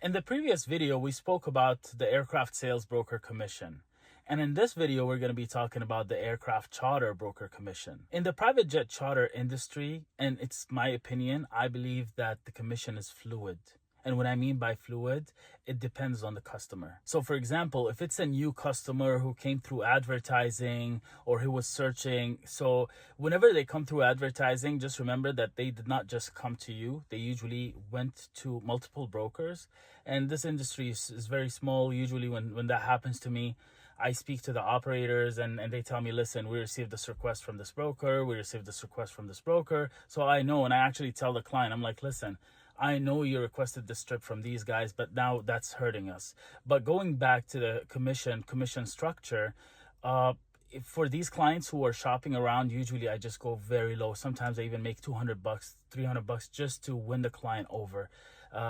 In the previous video, we spoke about the aircraft sales broker commission. And in this video, we're going to be talking about the aircraft charter broker commission. In the private jet charter industry, and it's my opinion, I believe that the commission is fluid. And what I mean by fluid, it depends on the customer. So for example, if it's a new customer who came through advertising or who was searching, so whenever they come through advertising, just remember that they did not just come to you. They usually went to multiple brokers. And this industry is very small. Usually when that happens to me, I speak to the operators and they tell me, listen, we received this request from this broker. We received this request from this broker. So I know, and I actually tell the client, I'm like, listen, I know you requested this trip from these guys, but now that's hurting us. But going back to the commission structure, for these clients who are shopping around, usually I just go very low. Sometimes I even make $200, $300 just to win the client over.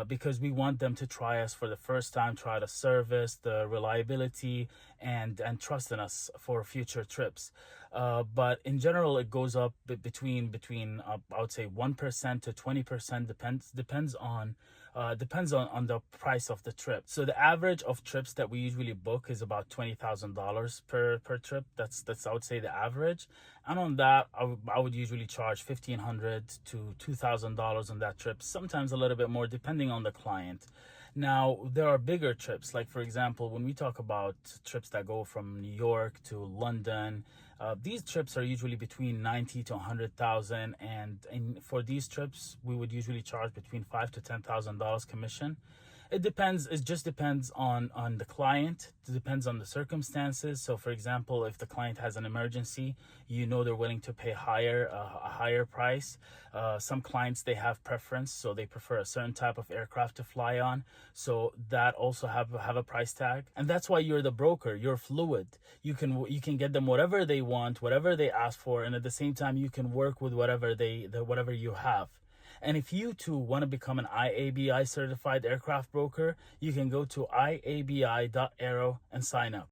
Because we want them to try us for the first time, try the service, the reliability, and trust in us for future trips. But in general, it goes up between I would say 1% to 20%, depends on the price of the trip. So the average of trips that we usually book is about $20,000 per trip. That's I would say the average. And on that, I would usually charge $1,500 to $2,000 on that trip. Sometimes a little bit more depending on the client. Now, there are bigger trips. Like for example, when we talk about trips that go from New York to London, these trips are usually between 90 to 100,000, and for these trips, we would usually charge between $5,000 to $10,000 commission. It depends. It just depends on the client. It depends on the circumstances. So, for example, if the client has an emergency, they're willing to pay a higher price. Some clients, they have preference, so they prefer a certain type of aircraft to fly on. So that also have a price tag, and that's why you're the broker. You're fluid. You can get them whatever they want, whatever they ask for, and at the same time, you can work with whatever you have. And if you too want to become an IABI certified aircraft broker, you can go to IABI.aero and sign up.